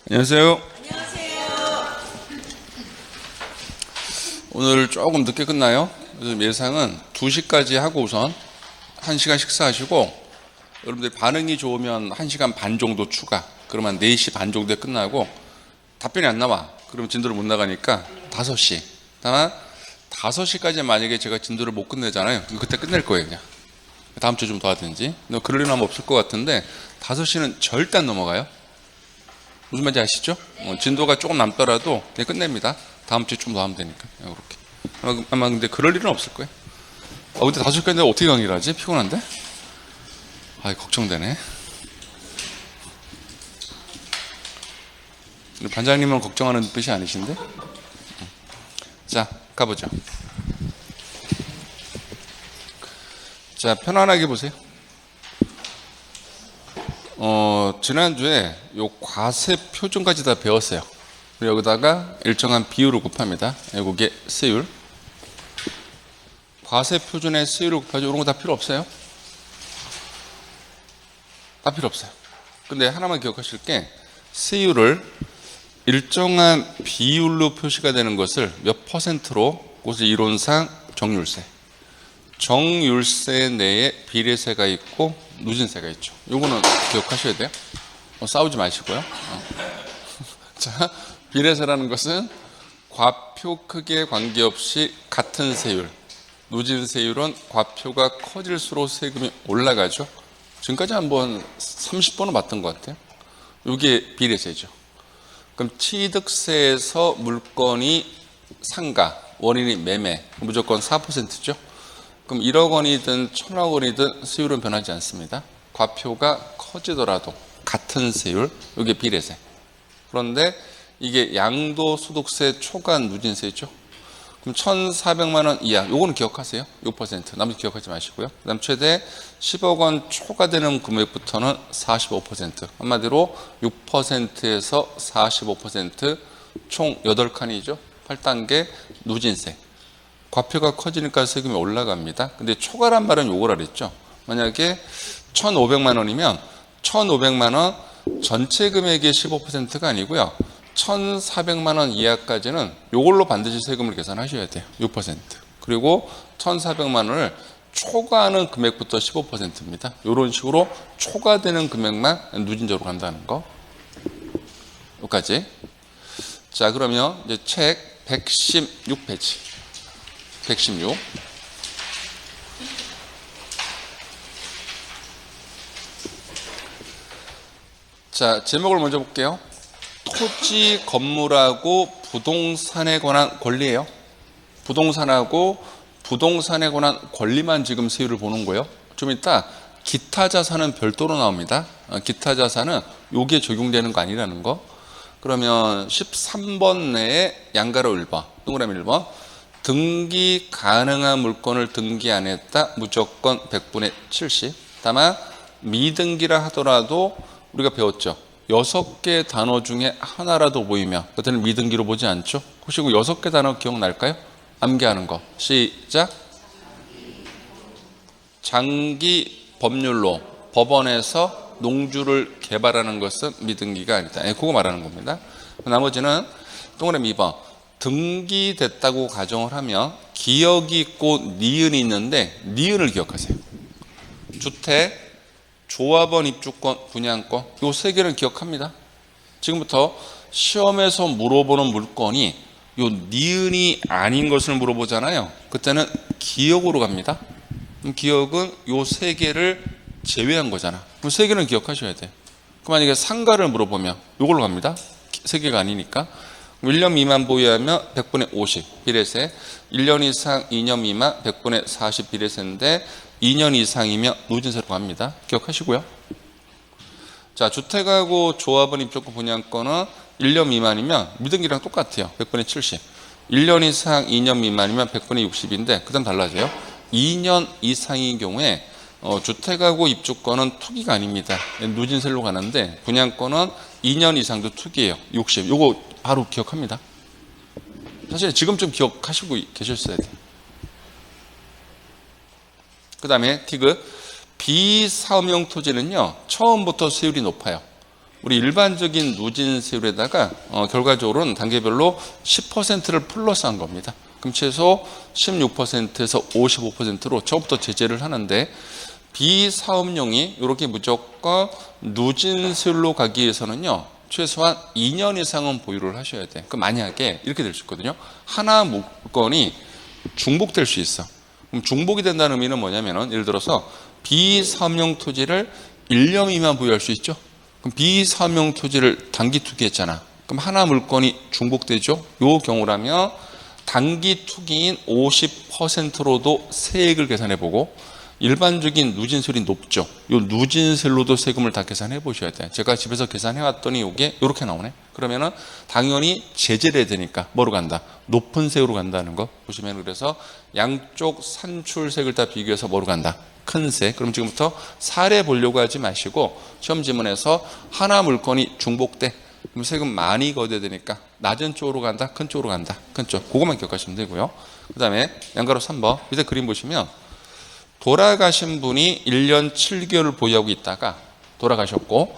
안녕하세요. 오늘 조금 늦게 끝나요. 그래서 예상은 2시까지 하고 우선 1시간 식사하시고, 여러분들 반응이 좋으면 1시간 반 정도 추가, 그러면 4시 반 정도에 끝나고, 답변이 안 나와 그러면 진도를 못 나가니까 5시. 다만 5시까지 만약에 제가 진도를 못 끝내잖아요. 그럼 그때 끝낼 거예요. 그냥 다음 주에 좀 더 하든지. 그럴 일은 없을 것 같은데 5시는 절대 안 넘어가요. 무슨 말인지 아시죠? 진도가 조금 남더라도 그냥 끝냅니다. 다음 주에 좀 더 하면 되니까. 이렇게. 아마 근데 그럴 일은 없을 거예요. 근데 5시까지 어떻게 강의를 하지? 피곤한데? 걱정되네. 반장님은 걱정하는 뜻이 아니신데? 자, 가보죠. 자, 편안하게 보세요. 지난주에 요 과세 표준까지 다 배웠어요. 그리고 여기다가 일정한 비율을 곱합니다. 이게 세율. 과세 표준의 세율을 곱하죠. 이런 거 다 필요 없어요. 다 필요 없어요. 근데 하나만 기억하실 게, 세율을 일정한 비율로 표시가 되는 것을 몇 퍼센트로, 그것을 이론상 정률세. 정률세 내에 비례세가 있고 누진세가 있죠. 요거는 기억하셔야 돼요. 싸우지 마시고요. 자, 비례세라는 것은 과표 크기에 관계없이 같은 세율, 누진세율은 과표가 커질수록 세금이 올라가죠. 지금까지 한번 30번은 봤던 것 같아요. 이게 비례세죠. 그럼 취득세에서 물건이 상가, 원인이 매매, 무조건 4%죠. 그럼 1억 원이든 1,000억 원이든 세율은 변하지 않습니다. 과표가 커지더라도 같은 세율, 이게 비례세. 그런데 이게 양도소득세 초과 누진세죠. 그럼 1,400만 원 이하, 요거는 기억하세요. 6%. 나머지 기억하지 마시고요. 그 다음 최대 10억 원 초과되는 금액부터는 45%. 한마디로 6%에서 45%, 총 8칸이죠. 8단계 누진세. 과표가 커지니까 세금이 올라갑니다. 근데 초과란 말은 요거라 그랬죠. 만약에 1,500만 원이면 1,500만 원 전체 금액의 15%가 아니고요. 1,400만 원 이하까지는 요걸로 반드시 세금을 계산하셔야 돼요. 6%. 그리고 1,400만 원을 초과하는 금액부터 15%입니다. 이런 식으로 초과되는 금액만 누진적으로 간다는 거. 여기까지. 자, 그러면 이제 책 116페이지. 116. 자, 제목을 먼저 볼게요. 토지, 건물하고 부동산에 관한 권리예요. 부동산하고 부동산에 관한 권리만 지금 세율을 보는 거예요. 좀 이따 기타 자산은 별도로 나옵니다. 기타 자산은 요게 적용되는 거 아니라는 거. 그러면 13번 내에 양가로 1번, 동그라미 1번. 등기 가능한 물건을 등기 안 했다. 무조건 100분의 70. 다만 미등기라 하더라도 우리가 배웠죠. 6개 단어 중에 하나라도 보이면 그때는 미등기로 보지 않죠. 혹시 그 6개 단어 기억날까요? 암기하는 거. 시작. 장기 법률로 법원에서 농주를 개발하는 것은 미등기가 아니다. 그거 말하는 겁니다. 나머지는 동그라미 2번. 등기됐다고 가정을 하면 기억이 있고 니은이 있는데 니은을 기억하세요. 주택, 조합원 입주권, 분양권, 요 3개를 기억합니다. 지금부터 시험에서 물어보는 물건이 요 니은이 아닌 것을 물어보잖아요. 그때는 기억으로 갑니다. 그럼 기억은 요 3개를 제외한 거잖아. 그럼 3개는 기억하셔야 돼요. 그럼 만약에 상가를 물어보면 요걸로 갑니다. 3개가 아니니까. 1년 미만 보유하면 100분의 50 비례세, 1년 이상 2년 미만 100분의 40 비례세인데 2년 이상이면 누진세로 갑니다. 기억하시고요. 자, 주택하고 조합원 입주권 분양권은 1년 미만이면 미등기랑 똑같아요. 100분의 70. 1년 이상 2년 미만이면 100분의 60인데 그 다음 달라져요. 2년 이상인 경우에 주택하고 입주권은 투기가 아닙니다. 누진세로 가는데 분양권은 2년 이상도 투기예요. 60. 요거 바로 기억합니다. 사실 지금쯤 기억하시고 계셨어야 돼요. 그 다음에 티그 비사업용 토지는요 처음부터 세율이 높아요. 우리 일반적인 누진세율에다가 결과적으로는 단계별로 10%를 플러스한 겁니다. 그럼 최소 16%에서 55%로 처음부터 제재를 하는데, 비사업용이 이렇게 무조건 누진세율로 가기 위해서는요, 최소한 2년 이상은 보유를 하셔야 돼. 그 만약에 이렇게 될 수 있거든요. 하나 물건이 중복될 수 있어. 그럼 중복이 된다는 의미는 뭐냐면은, 예를 들어서 비사업용 토지를 1년 미만 보유할 수 있죠. 그럼 비사업용 토지를 단기 투기했잖아. 그럼 하나 물건이 중복되죠. 요 경우라면 단기 투기인 50%로도 세액을 계산해 보고, 일반적인 누진세율이 높죠. 요 누진세율로도 세금을 다 계산해 보셔야 돼요. 제가 집에서 계산해 왔더니 이게 이렇게 나오네. 그러면은 당연히 제재를 해야 되니까 뭐로 간다? 높은 세율로 간다는 거 보시면, 그래서 양쪽 산출세액을 다 비교해서 뭐로 간다? 큰 세. 그럼 지금부터 사례 보려고 하지 마시고 시험 지문에서 하나 물건이 중복돼. 그럼 세금 많이 걷어야 되니까 낮은 쪽으로 간다? 큰 쪽으로 간다? 큰 쪽. 그것만 기억하시면 되고요. 그 다음에 양가로 3번 밑에 그림 보시면, 돌아가신 분이 1년 7개월을 보유하고 있다가 돌아가셨고,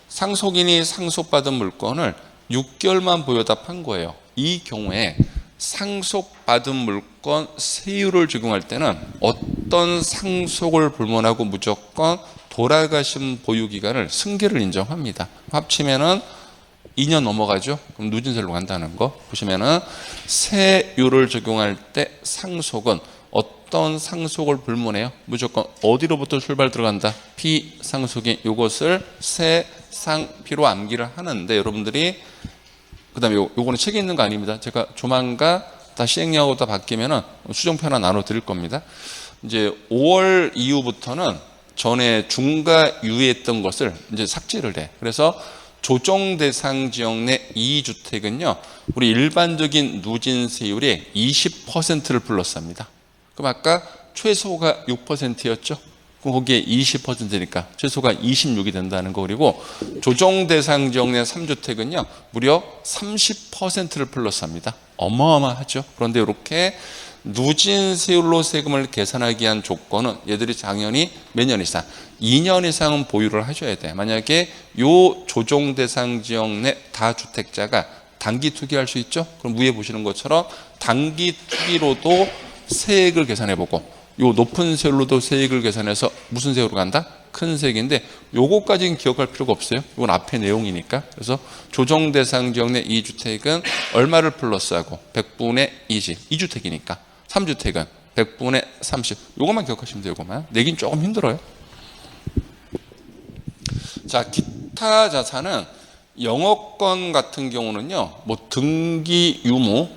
상속인이 상속받은 물건을 6개월만 보유하다 판 거예요. 이 경우에 상속받은 물건 세율을 적용할 때는 어떤 상속을 불문하고 무조건 돌아가신 보유기간을 승계를 인정합니다. 합치면은 2년 넘어가죠. 그럼 누진세율로 간다는 거 보시면은, 세율을 적용할 때 상속은 어떤 상속을 불문해요? 무조건 어디로부터 출발 들어간다? 피상속인. 이것을 세상피로 암기를 하는데, 여러분들이 그 다음에 요거는 책에 있는 거 아닙니다. 제가 조만간 다 시행령하고 다 바뀌면은 수정표 하나 나눠 드릴 겁니다. 이제 5월 이후부터는 전에 중과 유예했던 것을 이제 삭제를 해. 그래서 조정 대상 지역 내 2주택은요, 우리 일반적인 누진세율의 20%를 플러스합니다. 그럼 아까 최소가 6%였죠? 그럼 거기에 20%니까 최소가 26이 된다는 거. 그리고 조정 대상 지역 내 3주택은요, 무려 30%를 플러스합니다. 어마어마하죠? 그런데 이렇게 누진세율로 세금을 계산하기 위한 조건은 얘들이 당연히 몇 년 이상? 2년 이상은 보유를 하셔야 돼. 만약에 요 조정 대상 지역 내 다주택자가 단기 투기할 수 있죠? 그럼 위에 보시는 것처럼 단기 투기로도 세액을 계산해보고, 요 높은 세율로도 세액을 계산해서 무슨 세율로 간다? 큰 세액인데, 요거까지는 기억할 필요가 없어요. 이건 앞에 내용이니까. 그래서 조정 대상 지역 내 2주택은 얼마를 플러스하고 100분의 20, 2주택이니까. 3주택은 100분의 30. 요것만 기억하시면 돼요. 요것만. 내긴 조금 힘들어요. 자, 기타 자산은 영업권 같은 경우는요, 뭐 등기 유무,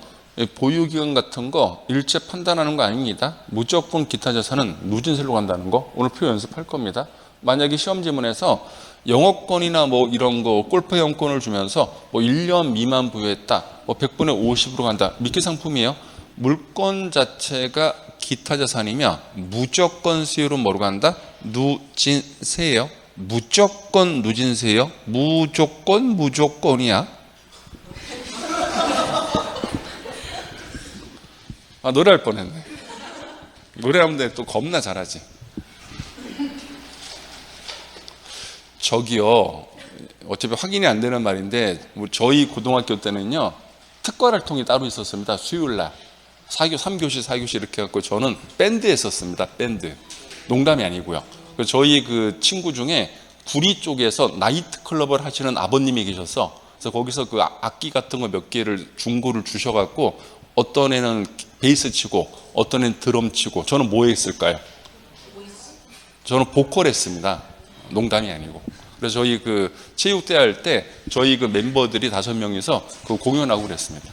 보유기간 같은 거 일체 판단하는 거 아닙니다. 무조건 기타 자산은 누진세율로 간다는 거 오늘 표 연습할 겁니다. 만약에 시험 지문에서 영업권이나 뭐 이런 거 골프 영권을 주면서 뭐 1년 미만 보유했다, 뭐 100분의 50으로 간다, 미끼 상품이에요. 물건 자체가 기타 자산이면 무조건 세율은 뭐로 간다? 누진세예요. 무조건 누진세예요. 무조건이야. 아, 노래할 뻔했네. 노래하면 또 겁나 잘하지. 저기요, 어차피 확인이 안 되는 말인데, 저희 고등학교 때는요, 특과활동이 따로 있었습니다. 수요일날 3교시 4교시 이렇게 해갖고 저는 밴드 했었습니다. 밴드. 농담이 아니고요. 저희 그 친구 중에 구리 쪽에서 나이트 클럽을 하시는 아버님이 계셔서, 그래서 거기서 그 악기 같은 거 몇 개를 중고를 주셔갖고, 어떤 애는 베이스 치고 어떤 애는 드럼 치고, 저는 뭐 했을까요? 저는 보컬 했습니다. 농담이 아니고. 그래서 저희 그 체육대 할 때 저희 그 멤버들이 5명이서 그 공연하고 그랬습니다.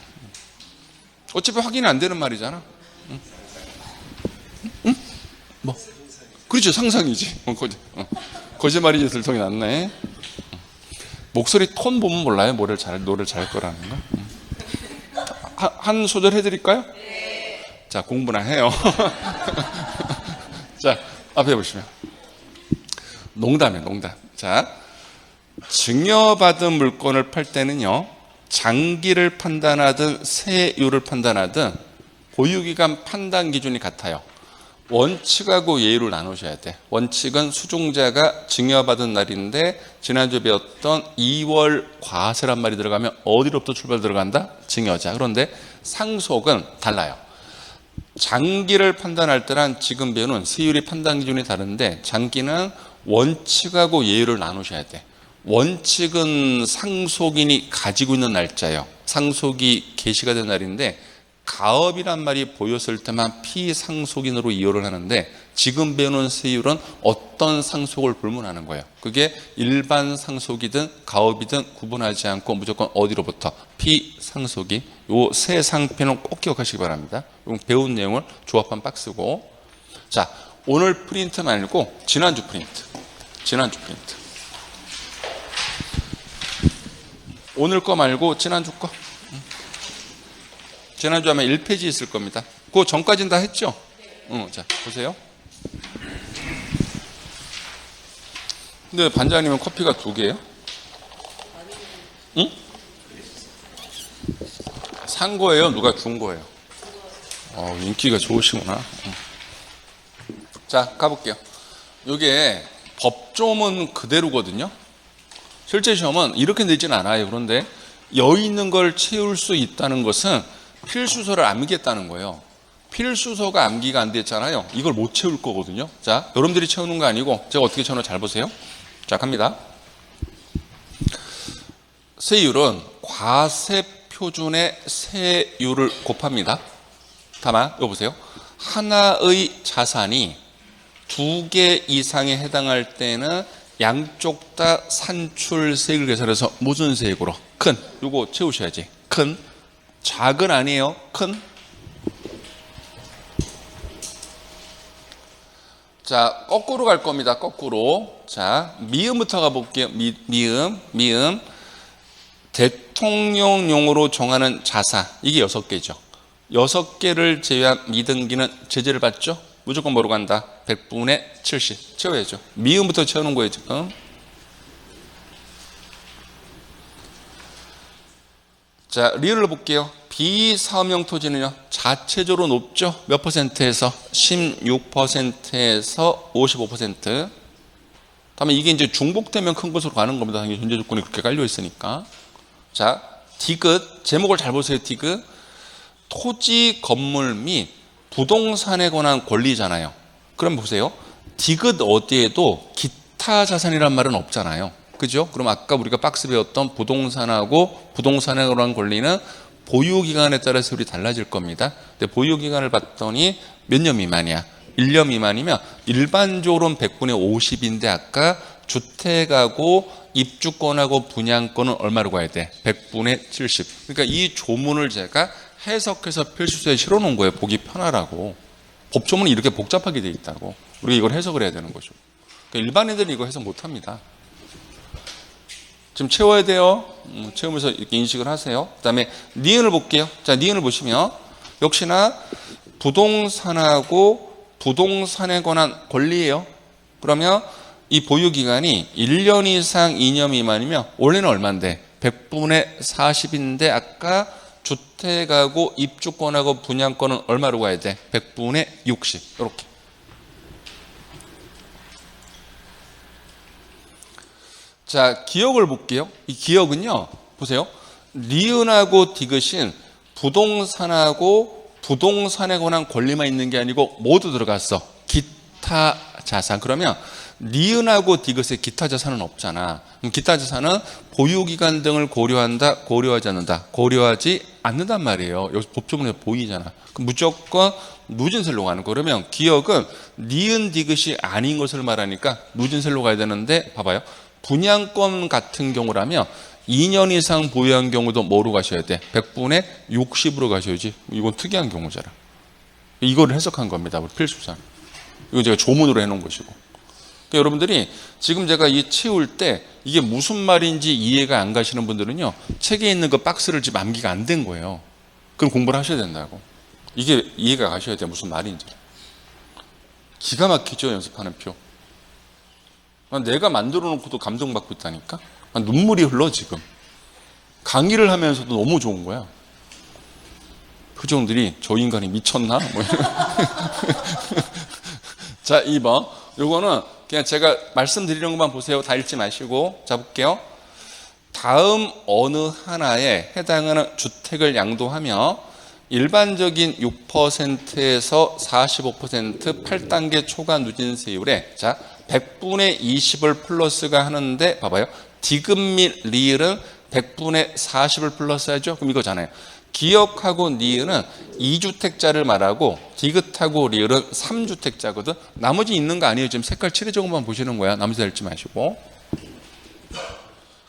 어차피 확인이 안 되는 말이잖아. 응? 응? 뭐? 그렇죠. 상상이지. 거짓말이지 들통이 났네. 목소리 톤 보면 몰라요? 노래를 잘 거라는 거. 한 소절 해드릴까요? 네. 자, 공부나 해요. 자, 앞에 보시면 농담이에요. 농담. 자, 증여받은 물건을 팔 때는요, 장기를 판단하든 세율을 판단하든 보유기간 판단 기준이 같아요. 원칙하고 예율을 나누셔야 돼. 원칙은 수종자가 증여받은 날인데 지난주에 배웠던 2월 과세란 말이 들어가면 어디로부터 출발 들어간다? 증여자. 그런데 상속은 달라요. 장기를 판단할 때랑 지금 배우는 세율의 판단 기준이 다른데 장기는 원칙하고 예율을 나누셔야 돼. 원칙은 상속인이 가지고 있는 날짜예요. 상속이 개시가 된 날인데 가업이란 말이 보였을 때만 피상속인으로 이해를 하는데 지금 배우는 세율은 어떤 상속을 불문하는 거예요. 그게 일반 상속이든 가업이든 구분하지 않고 무조건 어디로부터 피상속인. 요 세 상표는 꼭 기억하시기 바랍니다. 요 배운 내용을 조합한 박스고. 자, 오늘 프린트 말고 지난주 프린트. 오늘 거 말고 지난주 거. 지난주 아마 1페이지 있을 겁니다. 그 전까지는 다 했죠? 자, 보세요. 근데 반장님은 커피가 2개예요? 응? 산 거예요? 누가 준 거예요? 인기가 좋으시구나. 자, 가볼게요. 이게 법조문 그대로거든요. 실제 시험은 이렇게 되진 않아요. 그런데 여기 있는 걸 채울 수 있다는 것은 필수서를 암기했다는 거예요. 필수서가 암기가 안 됐잖아요. 이걸 못 채울 거거든요. 자, 여러분들이 채우는 거 아니고 제가 어떻게 채우는지 잘 보세요. 자, 갑니다. 세율은 과세 표준의 세율을 곱합니다. 다만 이거 보세요. 하나의 자산이 2개 이상에 해당할 때는 양쪽 다 산출세액을 계산해서 무슨 세액으로? 큰. 이거 채우셔야지. 큰. 작은 아니에요. 큰. 자, 거꾸로 갈 겁니다. 거꾸로. 자, 미음부터 가볼게요. 미음. 대통령용으로 정하는 자산. 이게 6개죠. 6개를 제외한 미등기는 제재를 받죠. 무조건 뭐로 간다? 100분의 70. 채워야죠. 미음부터 채우는 거예요, 지금. 자, 리을로 볼게요. 비사업용 토지는요, 자체적으로 높죠? 몇 퍼센트에서? 16%에서 55%. 다음에 이게 이제 중복되면 큰 것으로 가는 겁니다. 당연히 현재 조건이 그렇게 깔려 있으니까. 자, 디귿. 제목을 잘 보세요, 디귿. 토지, 건물 및 부동산에 관한 권리잖아요. 그럼 보세요. 디귿 어디에도 기타 자산이란 말은 없잖아요. 그죠? 그럼 아까 우리가 박스 배웠던 부동산하고 부동산에 관한 권리는 보유기간에 따라서 우리 달라질 겁니다. 근데 보유기간을 봤더니 몇 년 미만이야? 1년 미만이면 일반적으로는 100분의 50인데 아까 주택하고 입주권하고 분양권은 얼마로 가야 돼? 100분의 70. 그러니까 이 조문을 제가 해석해서 필수서에 실어놓은 거예요. 보기 편하라고. 법조문이 이렇게 복잡하게 돼 있다고. 우리가 이걸 해석을 해야 되는 거죠. 그러니까 일반인들은 이거 해석 못합니다. 지금 채워야 돼요. 채우면서 이렇게 인식을 하세요. 그 다음에 니은을 볼게요. 자, 니은을 보시면 역시나 부동산하고 부동산에 관한 권리예요. 그러면 이 보유기간이 1년 이상 2년 미만이면 원래는 얼마인데? 100분의 40인데 아까 주택하고 입주권하고 분양권은 얼마로 가야 돼? 100분의 60. 이렇게. 자, 기억을 볼게요. 이 기억은요, 보세요. 니은하고 디귿인 부동산하고 부동산에 관한 권리만 있는 게 아니고 모두 들어갔어. 기타 자산. 그러면 니은하고 디귿에 기타 자산은 없잖아. 그럼 기타 자산은 보유기간 등을 고려한다, 고려하지 않는다. 고려하지 않는단 말이에요. 여기서 법조문에 보이잖아. 그럼 무조건 누진셀로 가는 거. 그러면 기억은 니은 디귿이 아닌 것을 말하니까 누진셀로 가야 되는데 봐봐요. 분양권 같은 경우라면 2년 이상 보유한 경우도 뭐로 가셔야 돼? 100분의 60으로 가셔야지. 이건 특이한 경우잖아. 이거를 해석한 겁니다. 우리 필수상. 이거 제가 조문으로 해놓은 것이고. 그러니까 여러분들이 지금 제가 이 채울 때 이게 무슨 말인지 이해가 안 가시는 분들은요, 책에 있는 그 박스를 지금 암기가 안 된 거예요. 그럼 공부를 하셔야 된다고. 이게 이해가 가셔야 돼. 무슨 말인지. 기가 막히죠, 연습하는 표. 내가 만들어 놓고도 감동받고 있다니까? 눈물이 흘러, 지금. 강의를 하면서도 너무 좋은 거야. 표정들이 저 인간이 미쳤나? 뭐 자, 2번. 요거는 그냥 제가 말씀드리는 것만 보세요. 다 읽지 마시고. 자, 볼게요. 다음 어느 하나에 해당하는 주택을 양도하며 일반적인 6%에서 45% 8단계 초과 누진세율에 자 100분의 20을 플러스가 하는데 봐봐요. 디귿 및 리을은 100분의 40을 플러스 하죠. 그럼 이거잖아요. 기역하고 니은은 2주택자를 말하고 디귿하고 리을은 3주택자거든. 나머지 있는 거 아니에요. 지금 색깔 칠해진 것만 보시는 거야. 나머지 다 읽지 마시고.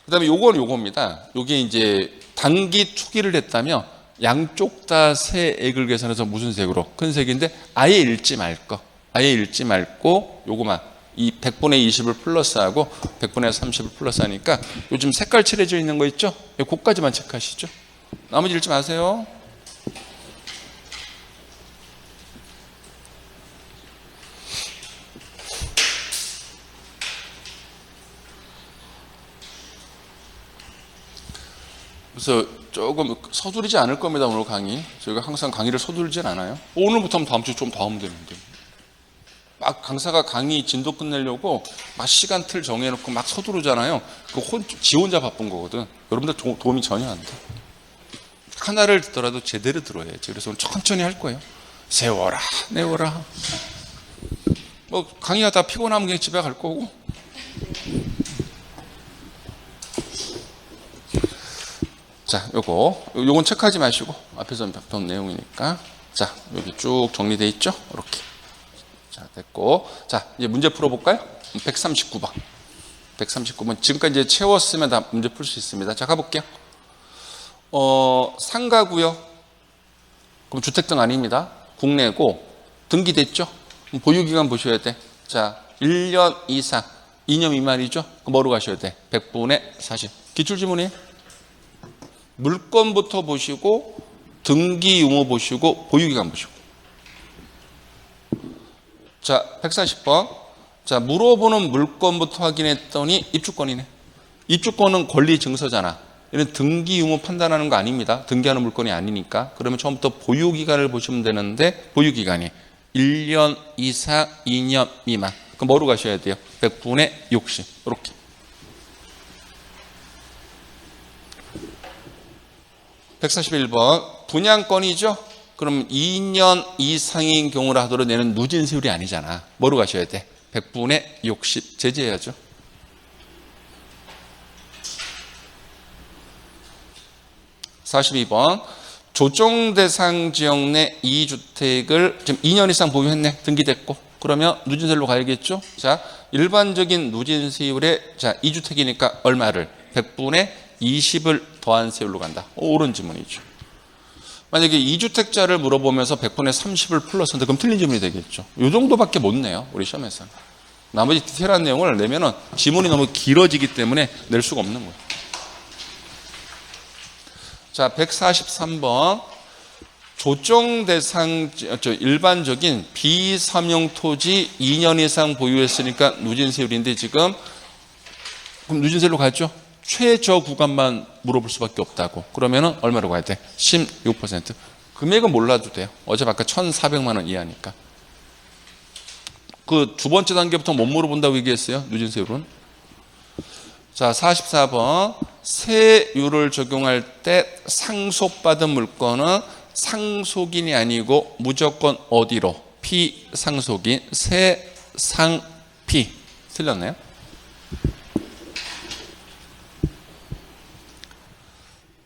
그 다음에 요겁니다. 요게 이제 단기 투기를 했다면 양쪽 다 세액을 계산해서 무슨 색으로? 큰 색인데 아예 읽지 말 거. 아예 읽지 말고 요거만 이 100분의 20을 플러스하고 100분의 30을 플러스하니까 요즘 색깔 칠해져 있는 거 있죠? 그거까지만 체크하시죠. 나머지 읽지 마세요. 그래서 조금 서두르지 않을 겁니다. 오늘 강의. 저희가 항상 강의를 서두르진 않아요. 오늘부터 하면 다음 주에 좀 더 하면 되는데. 막 강사가 강의 진도 끝내려고 막 시간 틀 정해놓고 막 서두르잖아요. 지 혼자 바쁜 거거든. 여러분들 도움이 전혀 안 돼. 하나를 듣더라도 제대로 들어야지. 그래서 오늘 천천히 할 거예요. 세워라, 내워라. 뭐 강의하다 피곤하면 그냥 집에 갈 거고. 자, 요건 체크하지 마시고 앞에서 본 내용이니까. 자, 여기 쭉 정리돼 있죠? 이렇게. 자, 됐고. 자, 이제 문제 풀어볼까요? 139번. 139번. 지금까지 이제 채웠으면 다 문제 풀 수 있습니다. 자, 가볼게요. 상가구요. 그럼 주택등 아닙니다. 국내고 등기됐죠? 그럼 보유기간 보셔야 돼. 자, 1년 이상, 2년 미만이죠? 그럼 뭐로 가셔야 돼? 100분의 40. 기출지문이에요. 물건부터 보시고 등기 유무 보시고 보유기간 보시고. 자, 140번. 자, 물어보는 물건부터 확인했더니 입주권이네. 입주권은 권리 증서잖아. 얘는 등기 유무 판단하는 거 아닙니다. 등기하는 물건이 아니니까. 그러면 처음부터 보유기간을 보시면 되는데 보유기간이 1년 이상 2년 미만. 그럼 뭐로 가셔야 돼요? 100분의 60. 이렇게. (141번) 분양권이죠. 그럼 2년 이상인 경우라 하더라도 얘는 누진세율이 아니잖아. 뭐로 가셔야 돼? 100분의 60 제지해야죠. (42번) 조정 대상 지역 내 2주택을 지금 2년 이상 보유했네. 등기됐고. 그러면 누진세율로 가야겠죠. 자, 일반적인 누진세율에 자 2주택이니까 얼마를? 100분의 20을 더한 세율로 간다. 옳은 지문이죠. 만약에 2주택자를 물어보면서 100분의 30을 플러스한다. 그럼 틀린 지문이 되겠죠. 이 정도밖에 못 내요. 우리 시험에서는. 나머지 디테일한 내용을 내면은 지문이 너무 길어지기 때문에 낼 수가 없는 거예요. 자, 143번. 조정 대상 일반적인 비삼용 토지 2년 이상 보유했으니까 누진세율인데 지금 그럼 누진세율로 가죠. 최저 구간만 물어볼 수밖에 없다고. 그러면은 얼마로 가야 돼? 16%. 금액은 몰라도 돼요. 어차피 아까 1,400만 원 이하니까. 그 두 번째 단계부터 못 물어본다고 얘기했어요. 누진세율은. 자, 44번. 세율을 적용할 때 상속받은 물건은 상속인이 아니고 무조건 어디로? 피상속인, 세상피. 틀렸나요?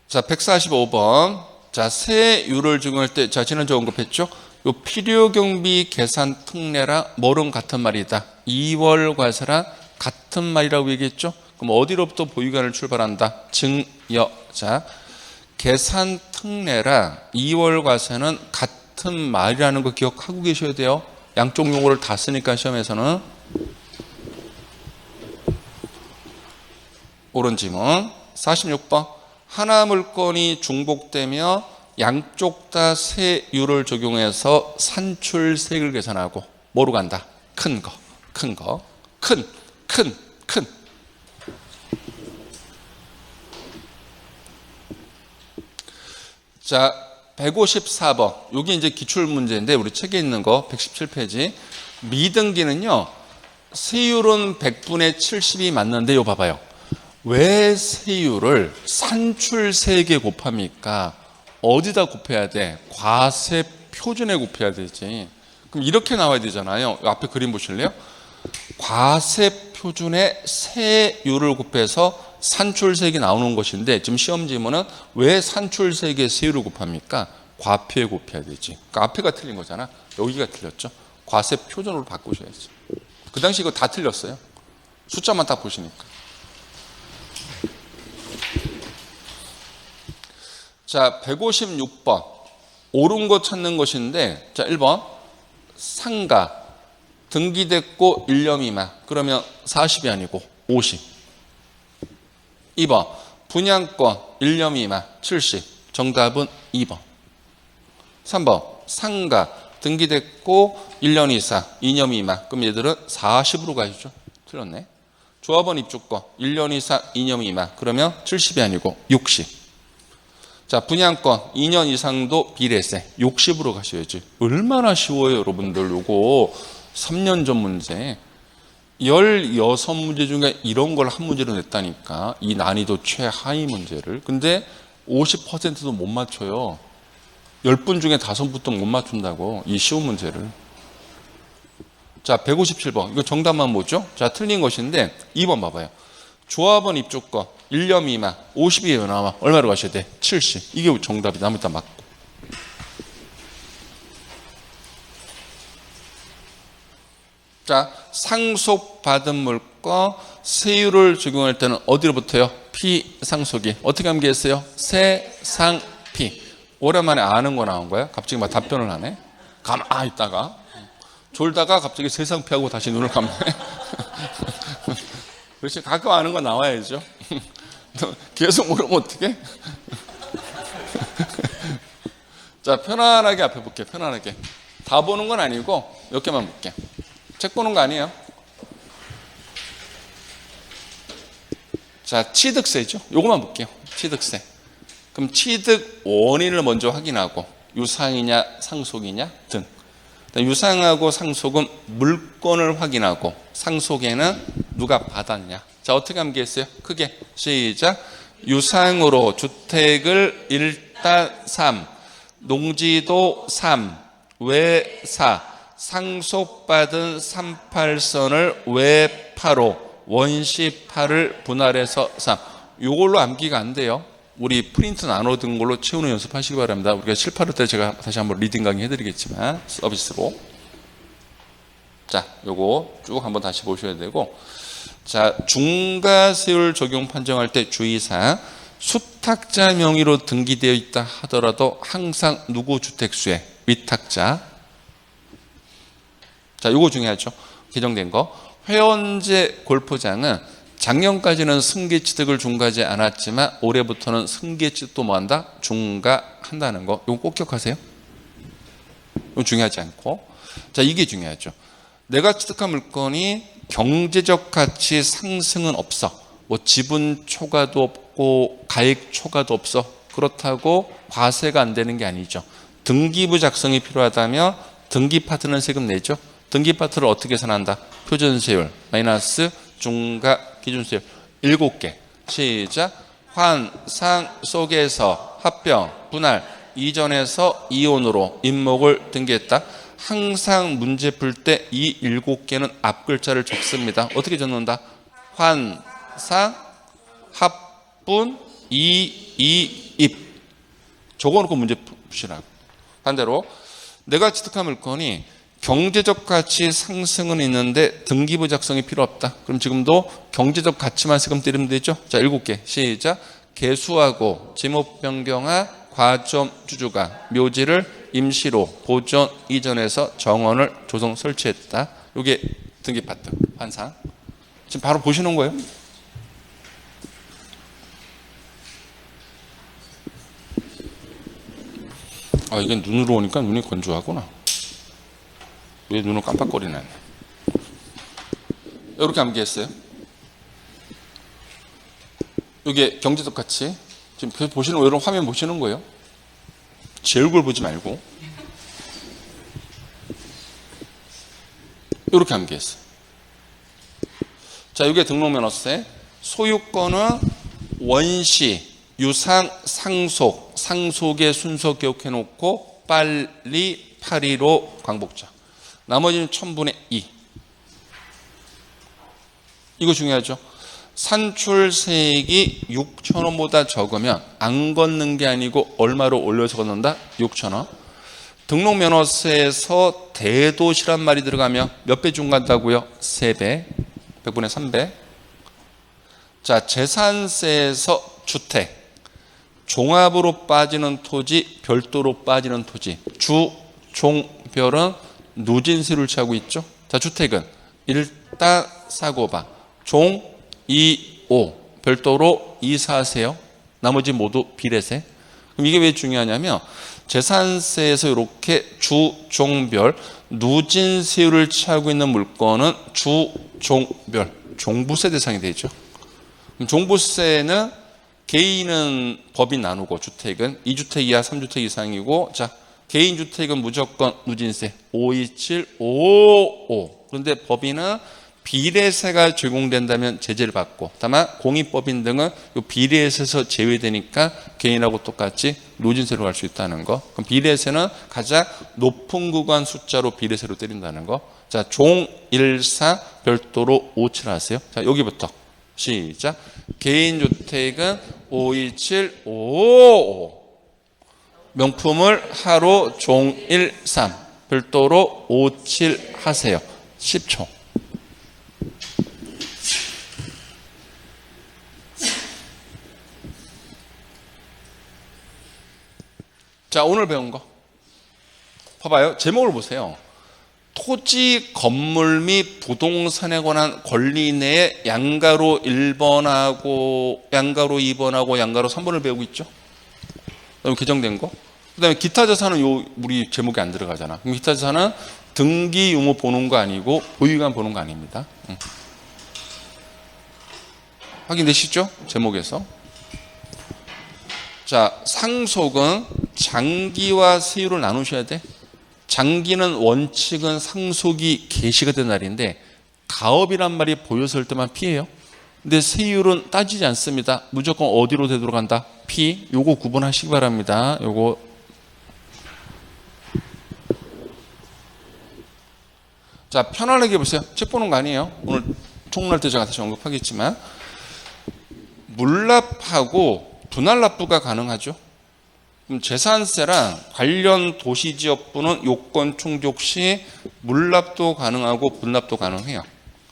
자, 145번. 자, 세율을 적용할 때, 자, 지난주에 언급했죠? 요 필요경비 계산 특례랑 뭐랑 같은 말이다. 2월 과세랑 같은 말이라고 얘기했죠? 그럼 어디로부터 보유기간을 출발한다? 증여자. 계산 특례랑 2월 과세는 같은 말이라는 거 기억하고 계셔야 돼요. 양쪽 용어를 다 쓰니까 시험에서는. 옳은 지문. 46번. 하나 물건이 중복되며 양쪽 다 세율을 적용해서 산출세액을 계산하고 뭐로 간다? 큰 거. 큰. 자, 154번. 여기 이제 기출 문제인데 우리 책에 있는 거 117페이지. 미등기는요, 세율은 100분의 70이 맞는데, 요 봐봐요. 왜 세율을 산출세액에 곱합니까? 어디다 곱해야 돼? 과세 표준에 곱해야 되지. 그럼 이렇게 나와야 되잖아요. 앞에 그림 보실래요? 과세 표준에 세율을 곱해서 산출세액이 나오는 것인데, 지금 시험 지문은 왜 산출세액에 세율을 곱합니까? 과표에 곱해야 되지. 그러니까 앞에가 틀린 거잖아. 여기가 틀렸죠. 과세 표준으로 바꾸셔야지. 그 당시 이거 다 틀렸어요. 숫자만 딱 보시니까. 자, 156번. 옳은 거 찾는 것인데, 자, 1번. 상가. 등기됐고 1년 미만. 그러면 40이 아니고 50. 2번. 분양권 1년 미만. 70. 정답은 2번. 3번. 상가. 등기됐고 1년 이상. 2년 미만. 그럼 얘들은 40으로 가야죠. 틀렸네. 조합원 입주권 1년 이상 2년 미만. 그러면 70이 아니고 60. 자, 분양권 2년 이상도 비례세 60으로 가셔야지. 얼마나 쉬워요, 여러분들. 요거 3년 전 문제. 16문제 중에 이런 걸 한 문제로 냈다니까. 이 난이도 최하위 문제를. 근데 50%도 못 맞춰요. 10분 중에 5분부터 못 맞춘다고, 이 쉬운 문제를. 자, 157번. 이거 정답만 뭐죠? 자, 틀린 것인데 2번 봐봐요. 조합원 입주권 1년 미만 50이에요. 나와. 얼마로 가셔야 돼? 70. 이게 정답이다. 한번 일단 맞고. 자, 상속받은 물건 세율을 적용할 때는 어디로부터요? 피상속이. 어떻게 암기했어요? 세상피. 오랜만에 아는 거 나온 거야? 갑자기 막 답변을 하네. 가만히 있다가 졸다가 갑자기 세상피하고 다시 눈을 감네. 그렇지. 가끔 아는 거 나와야죠. 계속 모르면 어떡해? 자, 편안하게 앞에 볼게요. 편안하게. 다 보는 건 아니고 몇 개만 볼게요. 책 보는 거 아니에요. 자, 취득세죠. 요거만 볼게요. 취득세. 그럼 취득 원인을 먼저 확인하고 유상이냐 상속이냐 등. 유상하고 상속은 물건을 확인하고 상속에는 누가 받았냐. 자, 어떻게 암기했어요? 크게 시작. 유상으로 주택을 일단 3, 농지도 3, 외4, 상속받은 38선을 외파로 원시8을 분할해서 3. 이걸로 암기가 안 돼요. 우리 프린트 나눠둔 걸로 채우는 연습하시기 바랍니다. 우리가 7, 8월 때 제가 다시 한번 리딩 강의 해드리겠지만 서비스로. 자, 요거 쭉 한번 다시 보셔야 되고. 자, 중과세율 적용 판정할 때 주의사항. 수탁자 명의로 등기되어 있다 하더라도 항상 누구 주택수에 위탁자. 자, 요거 중요하죠. 개정된 거. 회원제 골프장은 작년까지는 승계취득을 중과하지 않았지만 올해부터는 승계취득도 뭐한다? 중과한다는 거. 이거 꼭 기억하세요. 이거 중요하지 않고. 자, 이게 중요하죠. 내가 취득한 물건이 경제적 가치 상승은 없어. 뭐 지분 초과도 없고 가액 초과도 없어. 그렇다고 과세가 안 되는 게 아니죠. 등기부 작성이 필요하다면 등기 파트는 세금 내죠. 등기 파트를 어떻게 계산한다? 표준세율 마이너스 중과 기준세율 7개. 시작. 환상 속에서 합병, 분할, 이전에서 이혼으로 임목을 등기했다. 항상 문제 풀 때 이 7개는 앞글자를 적습니다. 어떻게 적는다? 환상, 합분, 이입. 적어놓고 문제 푸시라고. 반대로 내가 취득한 물건이 경제적 가치 상승은 있는데 등기부 작성이 필요 없다. 그럼 지금도 경제적 가치만 세금 때리면 되죠. 자, 7개. 시작. 개수하고 지목 변경한 과점 주주가 묘지를 임시로 보존 이전해서 정원을 조성 설치했다. 이게 등기 파트 환상. 지금 바로 보시는 거예요. 아, 이게 눈으로 오니까 눈이 건조하구나. 왜 눈을 깜빡거리네. 이렇게 암기했어요. 이게 경제적 가치. 지금 보시는 거, 이런 화면 보시는 거예요. 제 얼굴 보지 말고. 이렇게 암기했어요. 자, 이게 등록면허세. 소유권은 원시, 유상, 상속, 상속의 순서 기억해 놓고 빨리 8.15 광복자. 나머지는 1000분의 2. 이거 중요하죠. 산출세액이 6,000원보다 적으면 안 걷는 게 아니고 얼마로 올려서 걷는다? 6,000원. 등록면허세에서 대도시란 말이 들어가면 몇 배 중간다고요? 3배. 100분의 3배. 자, 재산세에서 주택. 종합으로 빠지는 토지, 별도로 빠지는 토지. 주, 종, 별은 누진세를 취하고 있죠. 자, 주택은 일단 사고봐. 종, 2, 5. 별도로 2, 4세요. 나머지 모두 비례세. 그럼 이게 왜 중요하냐면 재산세에서 이렇게 주, 종, 별 누진세율을 취하고 있는 물건은 주, 종, 별 종부세 대상이 되죠. 그럼 종부세는 개인은 법이 나누고 주택은 2주택 이하 3주택 이상이고, 자, 개인 주택은 무조건 누진세 527, 555. 그런데 법인은 비례세가 적용된다면 제재를 받고, 다만 공익법인 등은 이 비례세에서 제외되니까 개인하고 똑같이 누진세로 갈 수 있다는 거. 그럼 비례세는 가장 높은 구간 숫자로 비례세로 때린다는 거. 자, 종 14 별도로 57 하세요. 자, 여기부터 시작. 개인 주택은 527, 555. 명품을 하루 종 13 별도로 57 하세요. 10초. 자, 오늘 배운 거 봐봐요. 제목을 보세요. 토지, 건물 및 부동산에 관한 권리 내에 양가로 1번하고 양가로 2번하고 양가로 3번을 배우고 있죠. 그다음에 개정된 거. 그다음에 기타 자산은 요 우리 제목에 안 들어가잖아. 그럼 기타 자산은 등기 유무 보는 거 아니고 보유관 보는 거 아닙니다. 확인되시죠? 제목에서. 자, 상속은 장기와 세율을 나누셔야 돼. 장기는 원칙은 상속이 개시가 된 날인데 가업이란 말이 보였을 때만 피해요. 근데 세율은 따지지 않습니다. 무조건 어디로 되돌아간다? 피. 요거 구분하시기 바랍니다. 요거. 자, 편안하게 보세요. 책 보는 거 아니에요. 오늘 총론할 때 제가 다시 언급하겠지만 물납하고 분할납부가 가능하죠. 그럼 재산세랑 관련 도시지역부는 요건 충족 시 물납도 가능하고 분납도 가능해요.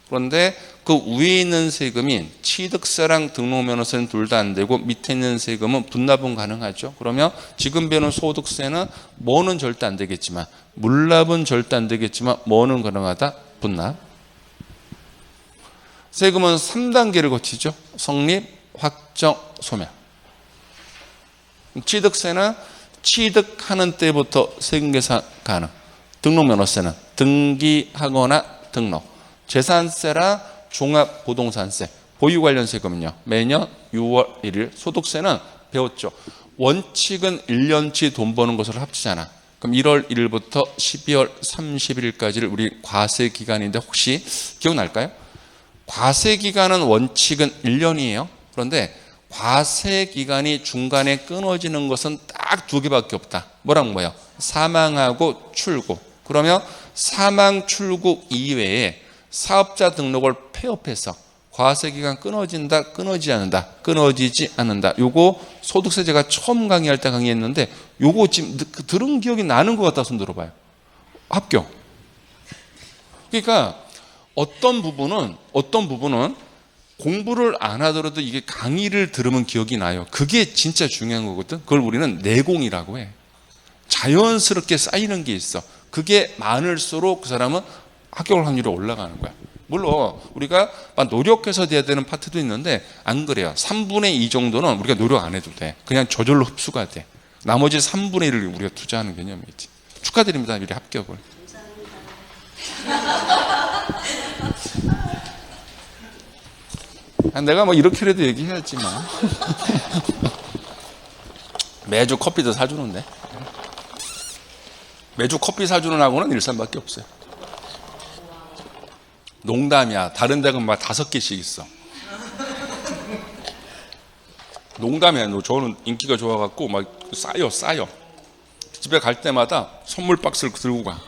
그런데 그 위에 있는 세금인 취득세랑 등록면허세는 둘 다 안 되고 밑에 있는 세금은 분납은 가능하죠. 그러면 지금 배우는 소득세는 뭐는 절대 안 되겠지만 물납은 절대 안 되겠지만 뭐는 가능하다? 분납. 세금은 3단계를 거치죠. 성립, 확정, 소멸. 취득세는 취득하는 때부터 세금 계산 가능. 등록면허세는 등기하거나 등록. 재산세랑 종합부동산세, 보유 관련 세금은요. 매년 6월 1일. 소득세는 배웠죠. 원칙은 1년치 돈 버는 것으로 합치잖아. 그럼 1월 1일부터 12월 31일까지를 우리 과세 기간인데 혹시 기억날까요? 과세 기간은 원칙은 1년이에요. 그런데 과세 기간이 중간에 끊어지는 것은 딱 두 개밖에 없다. 뭐랑 뭐예요? 사망하고 출국. 그러면 사망, 출국 이외에 사업자 등록을 폐업해서 과세 기간 끊어진다, 끊어지지 않는다, 끊어지지 않는다. 요거 소득세 제가 처음 강의할 때 강의했는데 요거 지금 들은 기억이 나는 것 같다. 손 들어봐요. 합격. 그러니까 어떤 부분은 공부를 안 하더라도 이게 강의를 들으면 기억이 나요. 그게 진짜 중요한 거거든. 그걸 우리는 내공이라고 해. 자연스럽게 쌓이는 게 있어. 그게 많을수록 그 사람은 합격 확률이 올라가는 거야. 물론 우리가 막 노력해서 돼야 되는 파트도 있는데 안 그래요. 3분의 2 정도는 우리가 노력 안 해도 돼. 그냥 저절로 흡수가 돼. 나머지 3분의 1을 우리가 투자하는 개념이지. 축하드립니다. 미리 합격을. 내가 뭐 이렇게라도 얘기해야지만. 매주 커피도 사주는데. 매주 커피 사주는 학원은 일산밖에 없어요. 농담이야. 다른 데가 막 5개씩 있어. 농담이야. 저는 인기가 좋아갖고 막 쌓여. 집에 갈 때마다 선물 박스를 들고 가.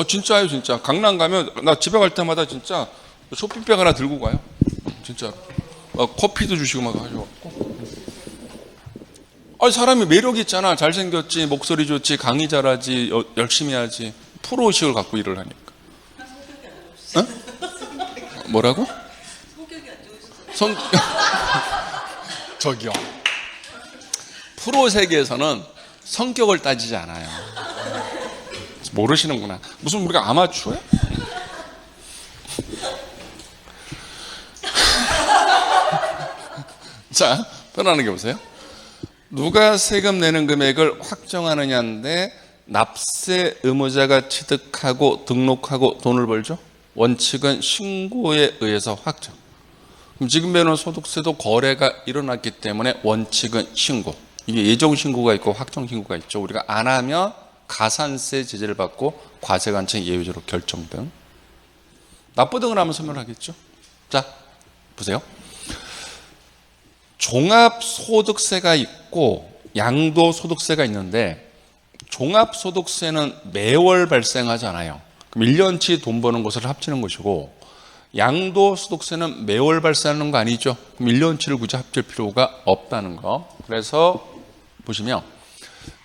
진짜예요, 진짜. 강남 가면 나 집에 갈 때마다 진짜 쇼핑백 하나 들고 가요. 진짜. 막 커피도 주시고 막 하셔갖고. 사람이 매력 있잖아. 잘생겼지, 목소리 좋지, 강의 잘하지, 열심히 하지. 프로의식을 갖고 일을 하니까. 어? 뭐라고? 저기요. 프로 세계에서는 성격을 따지지 않아요. 모르시는구나. 무슨 우리가 아마추어야? 자, 편안하게 보세요. 누가 세금 내는 금액을 확정하느냐인데 납세 의무자가 취득하고 등록하고 돈을 벌죠. 원칙은 신고에 의해서 확정. 그럼 지금 배우는 소득세도 거래가 일어났기 때문에 원칙은 신고. 이게 예정 신고가 있고 확정 신고가 있죠. 우리가 안 하면 가산세 제재를 받고 과세관청 예외적으로 결정 등. 납부 등을 하면 설명하겠죠. 자, 보세요. 종합소득세가 있고 양도소득세가 있는데 종합소득세는 매월 발생하잖아요. 그럼 1년치 돈 버는 것을 합치는 것이고 양도소득세는 매월 발생하는 거 아니죠. 그럼 1년치를 굳이 합칠 필요가 없다는 거. 그래서 보시면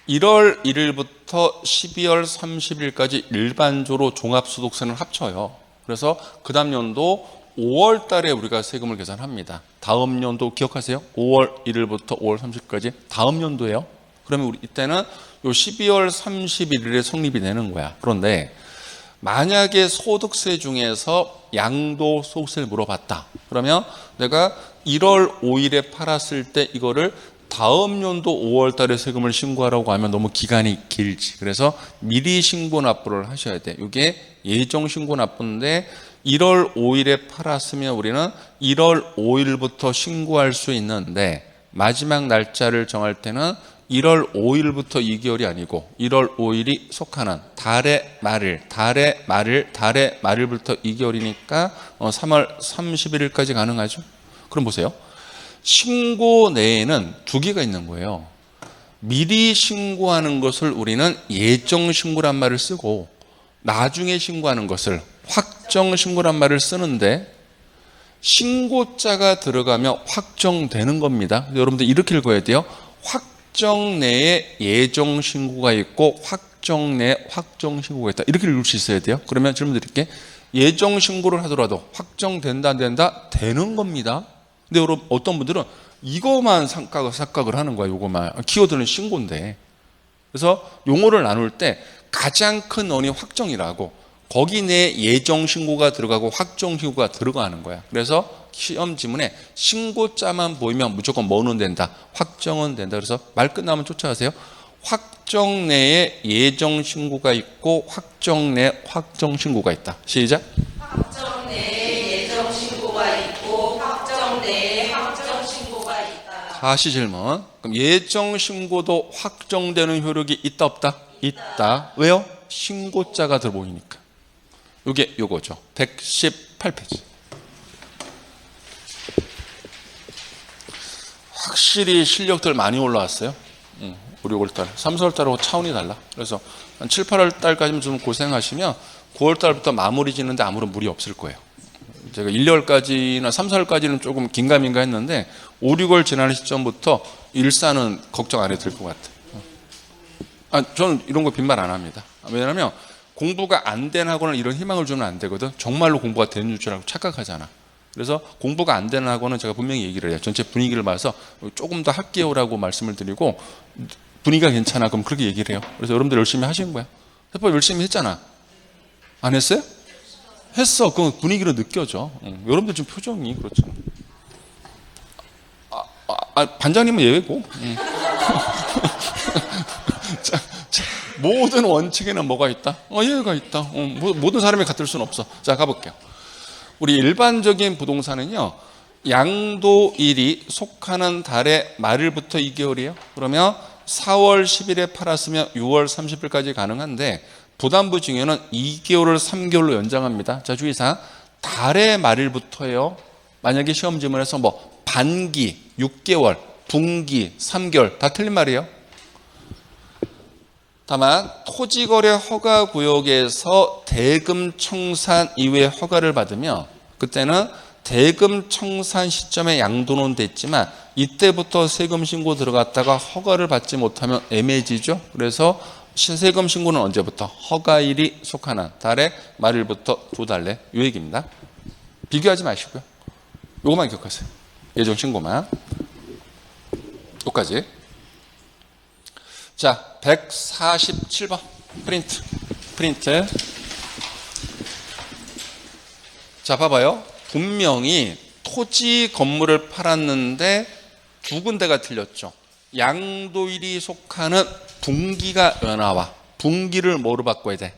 1월 1일부터 12월 30일까지 일반적으로 종합소득세는 합쳐요. 그래서 그 다음 연도 5월 달에 우리가 세금을 계산합니다. 다음 연도 기억하세요? 5월 1일부터 5월 30일까지 다음 연도예요. 그러면 우리 이때는 요 12월 31일에 성립이 되는 거야. 그런데 만약에 소득세 중에서 양도소득세를 물어봤다. 그러면 내가 1월 5일에 팔았을 때 이거를 다음 연도 5월 달에 세금을 신고하라고 하면 너무 기간이 길지. 그래서 미리 신고 납부를 하셔야 돼. 이게 예정 신고 납부인데 1월 5일에 팔았으면 우리는 1월 5일부터 신고할 수 있는데 마지막 날짜를 정할 때는 1월 5일부터 2개월이 아니고 1월 5일이 속하는 달의 말일부터 2개월이니까 3월 31일까지 가능하죠. 그럼 보세요. 신고 내에는 2개가 있는 거예요. 미리 신고하는 것을 우리는 예정 신고란 말을 쓰고 나중에 신고하는 것을 확정 신고란 말을 쓰는데 신고자가 들어가면 확정되는 겁니다. 여러분들 이렇게 읽어야 돼요. 확정 내에 예정 신고가 있고 확정 내에 확정 신고가 있다. 이렇게 읽을 수 있어야 돼요. 그러면 질문 드릴게. 예정 신고를 하더라도 확정된다 안 된다? 되는 겁니다. 근데 여러분 어떤 분들은 이거만 착각을 하는 거야. 이거만 키워드는 신고인데. 그래서 용어를 나눌 때 가장 큰 언이 확정이라고 거기 내 예정 신고가 들어가고 확정 신고가 들어가는 거야. 그래서 시험 지문에 신고자만 보이면 무조건 뭐는 된다, 확정은 된다. 그래서 말 끝나면 쫓아가세요. 확정 내에 예정 신고가 있고 확정 내에 확정 신고가 있다. 시작. 확정 내에 예정 신고가 있고 확정 내에 확정 신고가 있다. 다시 질문. 그럼 예정 신고도 확정되는 효력이 있다 없다? 있다. 왜요? 신고자가 들어보이니까. 이게 요거죠. 118페이지. 확실히 실력들 많이 올라왔어요. 우리 5월달, 3, 4월달하고 차원이 달라. 그래서 한 7, 8월달까지는 좀 고생하시면 9월달부터 마무리 짓는데 아무런 무리 없을 거예요. 제가 1월까지나 3, 4월까지는 조금 긴가민가 했는데 5, 6월 지나는 시점부터 일사는 걱정 안 해도 될 것 같아요. 저는 이런 거 빈말 안 합니다. 왜냐하면 공부가 안 된 학원은 이런 희망을 주면 안 되거든. 정말로 공부가 되는 줄 알고 착각하잖아. 그래서 공부가 안 되는 학원은 제가 분명히 얘기를 해요. 전체 분위기를 봐서 조금 더 할게요라고 말씀을 드리고 분위기가 괜찮아. 그럼 그렇게 얘기를 해요. 그래서 여러분들 열심히 하신 거야. 해법 열심히 했잖아. 안 했어요? 했어. 그 분위기로 느껴져. 여러분들 지금 표정이 그렇잖아. 반장님은 예외고. 자, 모든 원칙에는 뭐가 있다? 예외가 있다. 모든 사람이 같을 수는 없어. 자, 가볼게요. 우리 일반적인 부동산은요, 양도일이 속하는 달의 말일부터 2개월이에요. 그러면 4월 10일에 팔았으면 6월 30일까지 가능한데 부담부 증여는 2개월을 3개월로 연장합니다. 자, 주의사항. 달의 말일부터예요. 만약에 시험 지문에서 뭐 반기, 6개월, 분기, 3개월 다 틀린 말이에요. 다만 토지거래 허가구역에서 대금 청산 이후에 허가를 받으면 그때는 대금 청산 시점에 양도는 됐지만 이때부터 세금 신고 들어갔다가 허가를 받지 못하면 애매해지죠. 그래서 세금 신고는 언제부터? 허가일이 속하는 달의 말일부터 2달 내 이 얘기입니다. 비교하지 마시고요. 요것만 기억하세요. 예정 신고만. 여기까지. 자, 147번 프린트. 자, 봐봐요. 분명히 토지 건물을 팔았는데 두 군데가 틀렸죠. 양도일이 속하는 분기가 나와. 분기를 뭐로 바꿔야 돼?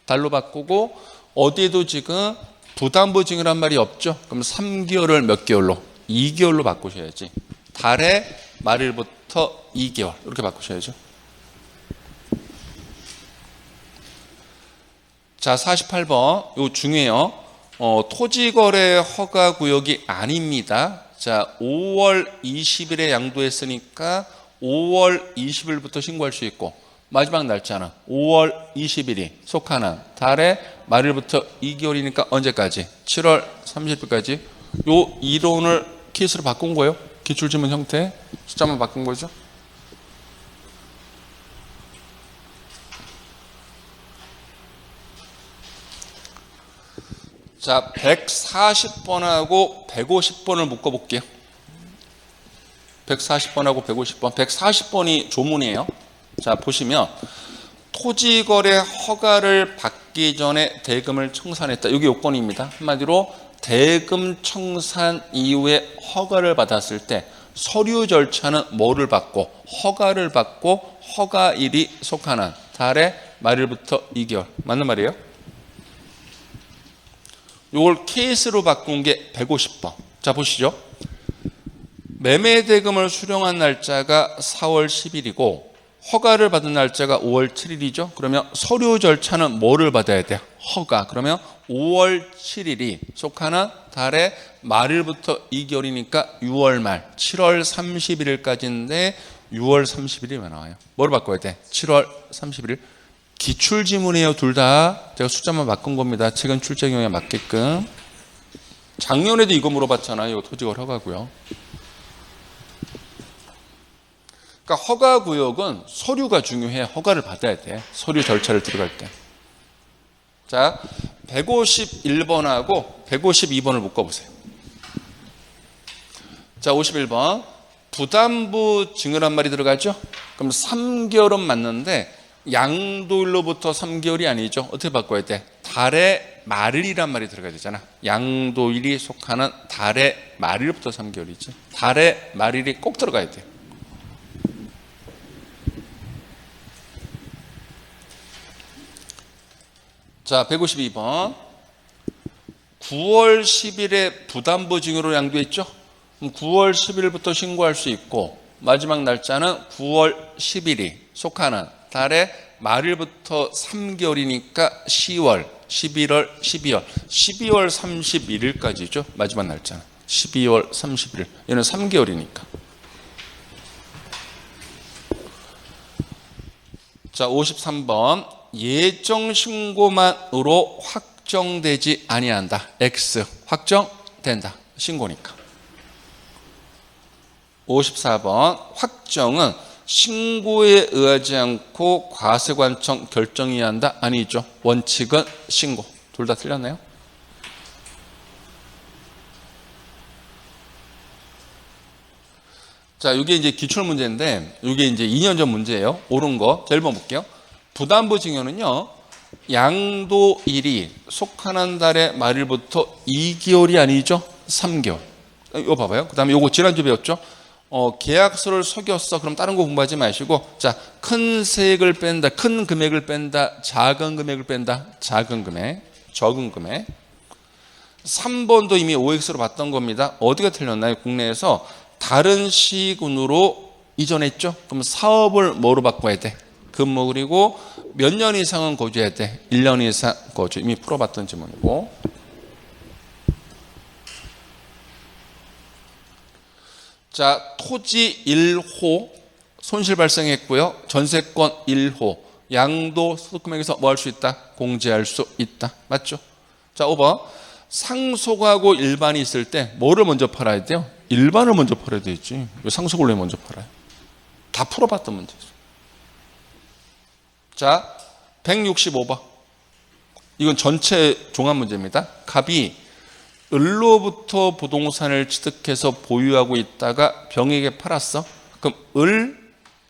달로 바꾸고 어디에도 지금 부담부 증여란 말이 없죠. 그럼 3개월을 몇 개월로? 2개월로 바꾸셔야지. 달의 말일부터 2개월 이렇게 바꾸셔야죠. 자, 48번 이거 중요해요. 토지거래 허가구역이 아닙니다. 자, 5월 20일에 양도했으니까 5월 20일부터 신고할 수 있고 마지막 날짜는 5월 20일이 속하는 달의 말일부터 2개월이니까 언제까지? 7월 30일까지. 요 이론을 케이스로 바꾼 거예요. 기출지문 형태 숫자만 바꾼 거죠. 자, 140번하고 150번을 묶어볼게요. 140번하고 150번. 140번이 조문이에요. 자, 보시면 토지거래 허가를 받기 전에 대금을 청산했다. 이게 요건입니다. 한마디로 대금 청산 이후에 허가를 받았을 때 서류 절차는 뭐를 받고? 허가를 받고 허가일이 속하는 달의 말일부터 2개월. 맞는 말이에요? 이걸 케이스로 바꾼 게 150번. 자, 보시죠. 매매 대금을 수령한 날짜가 4월 10일이고 허가를 받은 날짜가 5월 7일이죠. 그러면 서류 절차는 뭐를 받아야 돼요? 허가. 그러면 5월 7일이 속하는 달의 말일부터 2개월이니까 6월 말 7월 31일까지인데 6월 30일이 왜 나와요? 뭐를 바꿔야 돼? 7월 31일. 기출지문이에요. 둘 다. 제가 숫자만 바꾼 겁니다. 최근 출제 경우에 맞게끔. 작년에도 이거 물어봤잖아요. 토지거래 허가고요. 그러니까 허가구역은 서류가 중요해. 허가를 받아야 돼. 서류 절차를 들어갈 때. 자, 151번하고 152번을 묶어보세요. 자, 51번. 부담부 증여란 말이 들어가죠? 그럼 3개월은 맞는데 양도일로부터 3개월이 아니죠. 어떻게 바꿔야 돼? 달의 말일이란 말이 들어가야 되잖아. 양도일이 속하는 달의 말일부터 3개월이지. 달의 말일이 꼭 들어가야 돼요. 자, 152번. 9월 10일에 부담부 증여로 양도했죠? 그럼 9월 10일부터 신고할 수 있고 마지막 날짜는 9월 10일이 속하는 달의 말일부터 3개월이니까 10월, 11월, 12월. 12월 31일까지죠. 마지막 날짜는. 12월 31일. 얘는 3개월이니까. 자, 53번. 예정 신고만으로 확정되지 아니한다. X. 확정된다. 신고니까. 54번. 확정은 신고에 의하지 않고 과세관청 결정이 한다? 아니죠. 원칙은 신고. 둘 다 틀렸나요? 자, 이게 이제 기출문제인데 이게 이제 2년 전 문제예요. 옳은 거. 자, 1번 볼게요. 부담부 증여는요. 양도일이 속하는 달의 말일부터 2개월이 아니죠. 3개월. 이거 봐봐요. 그 다음에 이거 지난주 배웠죠. 계약서를 속였어. 그럼 다른 거 공부하지 마시고, 자, 큰 세액을 뺀다, 큰 금액을 뺀다, 작은 금액을 뺀다, 작은 금액, 적은 금액. 3번도 이미 OX로 봤던 겁니다. 어디가 틀렸나요? 국내에서 다른 시군으로 이전했죠? 그럼 사업을 뭐로 바꿔야 돼? 근무 그리고 몇 년 이상은 거주해야 돼? 1년 이상 거주. 이미 풀어봤던 질문이고. 자, 토지 1호 손실 발생했고요. 전세권 1호 양도 소득금액에서 뭐 할 수 있다? 공제할 수 있다. 맞죠? 자, 5번. 상속하고 일반이 있을 때 뭐를 먼저 팔아야 돼요? 일반을 먼저 팔아야 되지. 왜 상속을 왜 먼저 팔아요? 다 풀어봤던 문제죠. 자, 165번. 이건 전체 종합 문제입니다. 갑이 을로부터 부동산을 취득해서 보유하고 있다가 병에게 팔았어. 그럼 을,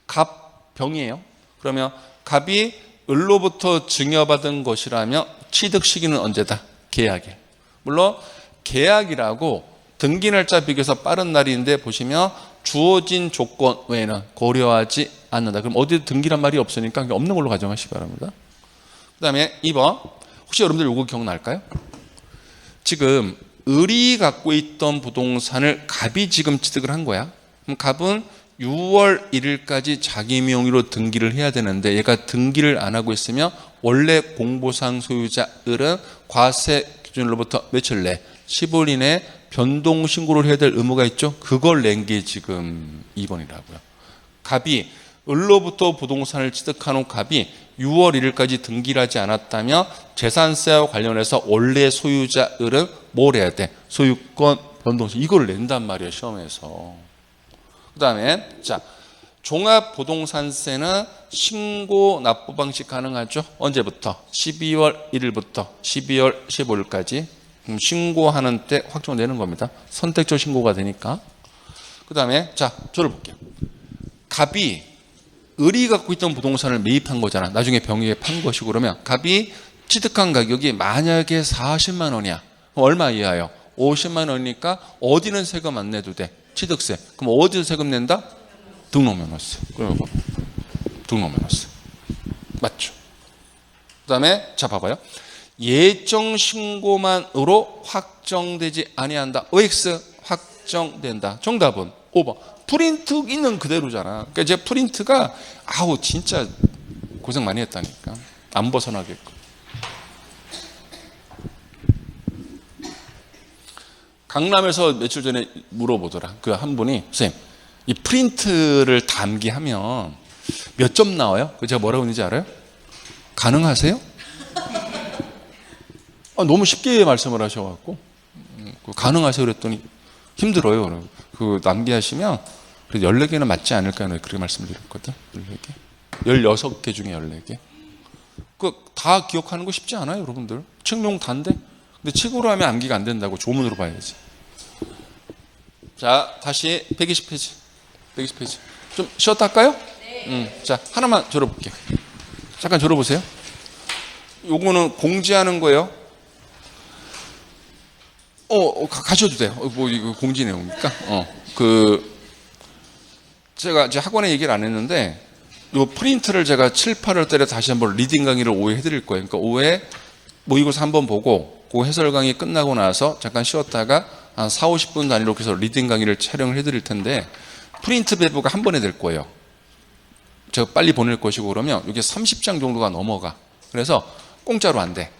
갑, 병이에요. 그러면 갑이 을로부터 증여받은 것이라면 취득 시기는 언제다? 계약일. 물론 계약이라고 등기 날짜 비교해서 빠른 날인데 보시면 주어진 조건 외에는 고려하지 않는다. 그럼 어디 등기란 말이 없으니까 없는 걸로 가정하시기 바랍니다. 그 다음에 2번. 혹시 여러분들 이거 기억날까요? 지금 을이 갖고 있던 부동산을 갑이 지금 취득을 한 거야. 그럼 갑은 6월 1일까지 자기 명의로 등기를 해야 되는데 얘가 등기를 안 하고 있으면 원래 공보상 소유자 을은 과세 기준으로부터 며칠 내 10일 이내 변동 신고를 해야 될 의무가 있죠. 그걸 낸 게 지금 2번이라고요. 갑이 을로부터 부동산을 취득한 후 갑이 6월 1일까지 등기를 하지 않았다면 재산세와 관련해서 원래 소유자 을은 뭘 해야 돼? 소유권 변동신 이걸 낸단 말이에요. 시험에서. 그 다음에 자 종합부동산세는 신고 납부 방식 가능하죠? 언제부터? 12월 1일부터 12월 15일까지 신고하는 때 확정되는 겁니다. 선택적 신고가 되니까. 그 다음에 자 저를 볼게요. 갑이 을이 갖고 있던 부동산을 매입한 거잖아. 나중에 병에게 판 것이고 그러면 갑이 취득한 가격이 만약에 40만 원이야. 그럼 얼마 이하요? 50만 원이니까 어디는 세금 안 내도 돼? 취득세. 그럼 어디서 세금 낸다? 등록면허세. 그러면 등록면허세. 맞죠? 그 다음에 자 봐봐요. 예정 신고만으로 확정되지 아니한다. OX 확정된다. 정답은 5번. 프린트 있는 그대로잖아. 그러니까 이제 프린트가 아우 진짜 고생 많이 했다니까. 안 벗어나게끔. 강남에서 며칠 전에 물어보더라. 그 한 분이 선생님 이 프린트를 다 암기하면 몇 점 나와요? 그 제가 뭐라고 했는지 알아요? 가능하세요? 너무 쉽게 말씀을 하셔갖고 가능하세요 그랬더니 힘들어요. 그 남기하시면 그래도 14개는 맞지 않을까 그렇게 말씀드렸거든. 14개. 16개 중에 14개. 그 다 기억하는 거 쉽지 않아요, 여러분들. 책용 단데. 근데 책으로 하면 암기가 안 된다고 조문으로 봐야지. 자, 다시 120페이지. 120페이지. 좀 쉬었다 할까요? 네. 자, 하나만 졸어볼게요. 잠깐 졸어보세요. 요거는 공지하는 거예요. 가셔도 돼요. 뭐 이거 공지 내용입니까? 제가 이제 학원에 얘기를 안 했는데 요 프린트를 제가 7, 8월 달에 다시 한번 리딩 강의를 오후에 해드릴 거예요. 그러니까 오후에 모의고사 한번 보고 그 해설 강의 끝나고 나서 잠깐 쉬었다가 한 4, 50분 단위로 해서 리딩 강의를 촬영을 해드릴 텐데 프린트 배부가 한 번에 될 거예요. 제가 빨리 보낼 것이고 그러면 이게 30장 정도가 넘어가. 그래서 공짜로 안 돼.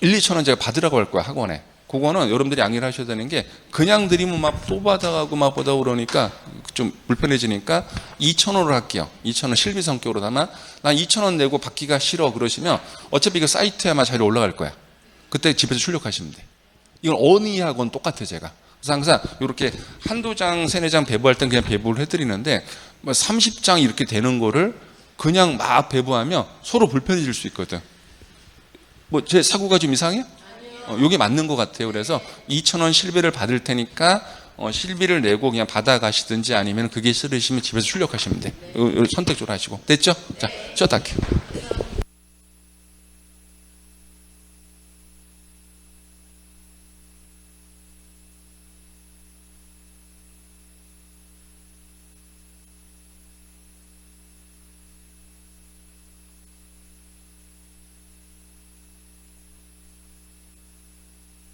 1, 2천 원 제가 받으라고 할 거야, 학원에. 그거는 여러분들이 양해를 하셔야 되는 게 그냥 드리면 막 또 받아가고 막 보다 그러니까 좀 불편해지니까 2,000원으로 할게요. 2,000원 실비 성격으로 다만 난 2,000원 내고 받기가 싫어 그러시면 어차피 이거 사이트에 아마 자료 올라갈 거야. 그때 집에서 출력하시면 돼. 이건 어느 학원 똑같아 제가. 그래서 항상 이렇게 한두 장, 세네 장 배부할 땐 그냥 배부를 해드리는데 뭐 30장 이렇게 되는 거를 그냥 막 배부하면 서로 불편해질 수 있거든. 뭐 제 사고가 좀 이상해요? 이게 맞는 것 같아요. 그래서 2,000원 실비를 받을 테니까 실비를 내고 그냥 받아가시든지 아니면 그게 싫으시면 집에서 출력하시면 돼. 선택적으로 하시고. 됐죠? 자, 쉬었다 할게요.